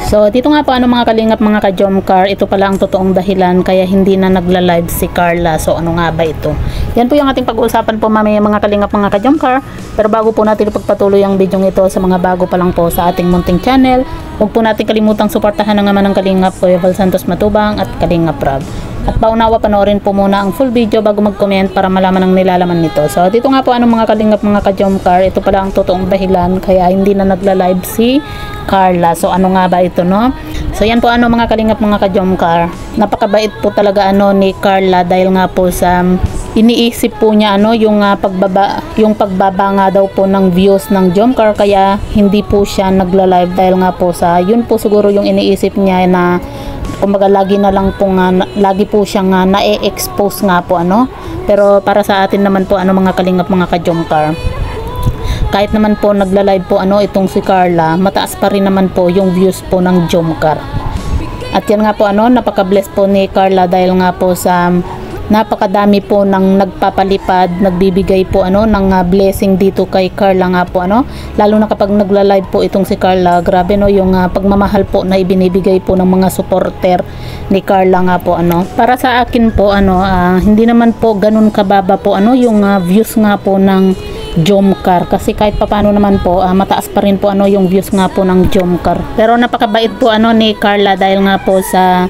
So dito nga po mga kalingap mga ka-Jomcar, ito pala ang totoong dahilan kaya hindi na nagla-live si Carla. So ano nga ba ito? Yan po yung ating pag-uusapan po mamaya mga kalingap mga ka-Jomcar. Pero bago po natin ipagpatuloy ang video ito sa mga bago pa lang po sa ating munting channel, huwag po natin kalimutang suportahan ang naman ng Kalingap Kuya Val Santos Matubang at Kalingap Rob. At paunawa panoorin po muna ang full video bago mag-comment para malaman ang nilalaman nito. So dito nga po mga kalingap mga ka-Jomcar, ito pala ang totoong dahilan kaya hindi na nagla-live si Carla. So ano nga ba ito, no? So yan po mga kalingap mga ka-Jomcar. Napakabait po talaga ni Carla dahil nga po sa iniisip po niya yung pagbaba nga daw po ng views ng Jomcar kaya hindi po siya nagla-live dahil nga po sa yun po siguro yung iniisip niya na kumbaga lagi po siyang na-expose nga po pero para sa atin naman po mga kalingap mga ka-Jomcar, kahit naman po nagla-live po itong si Carla, mataas pa rin naman po yung views po ng Jomcar. At yan nga po napaka-bless po ni Carla dahil nga po sa napakadami po ng nagpapalipad, nagbibigay po ng blessing dito kay Carla nga po lalo na kapag nagla-live po itong si Carla. Grabe yung pagmamahal po na ibinibigay po ng mga supporter ni Carla nga po para sa akin po hindi naman po ganun kababa po yung views nga po ng Jomcar kasi kahit papano naman po mataas pa rin po yung views nga po ng Jomcar. Pero napakabait po ni Carla dahil nga po sa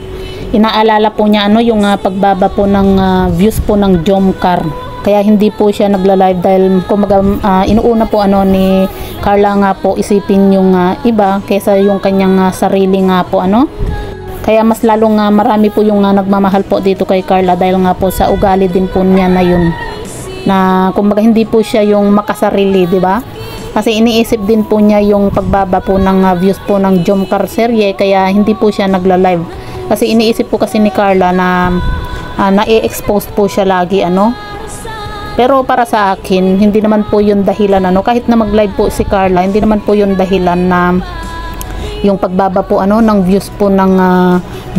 inaalala po niya yung pagbaba po ng views po ng Jomcar. Kaya hindi po siya nagla-live dahil kumaga inuuna po ni Carla nga po isipin yung iba kaysa yung kanyang sarili nga po Kaya mas lalong marami po yung nagmamahal po dito kay Carla dahil nga po sa ugali din po niya na yun. Na kumbaga hindi po siya yung makasarili, di ba? Kasi iniisip din po niya yung pagbaba po ng views po ng Jomcar serye kaya hindi po siya nagla-live. Kasi iniisip po kasi ni Carla na na-expose po siya lagi Pero para sa akin, hindi naman po yun dahilan kahit na mag-live po si Carla, hindi naman po yun dahilan na yung pagbaba po ng views po ng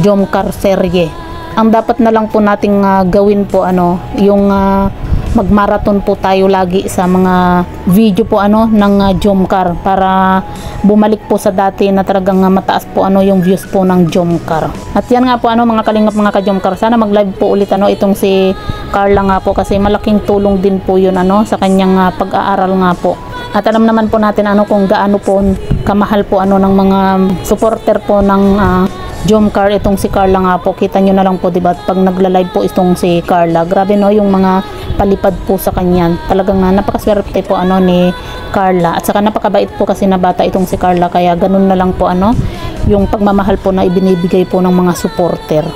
Jomcar serye. Ang dapat na lang po nating gawin po yung magmarathon po tayo lagi sa mga video po ng Jomcar para bumalik po sa dati na talagang mataas po yung views po ng Jomcar. At yan nga po mga kalingap mga ka-Jomcar, sana mag-live po ulit itong si Carla nga po kasi malaking tulong din po yun sa kanyang pag-aaral nga po. At alam naman po natin kung gaano po kamahal po ng mga supporter po ng Jomcar itong si Carla nga po. Kita nyo na lang po diba pag nagla-live po itong si Carla, grabe yung mga palipad po sa kanya. Talagang napakaswerte po ni Carla at saka napakabait po kasi na bata itong si Carla kaya ganun na lang po yung pagmamahal po na ibinibigay po ng mga supporter.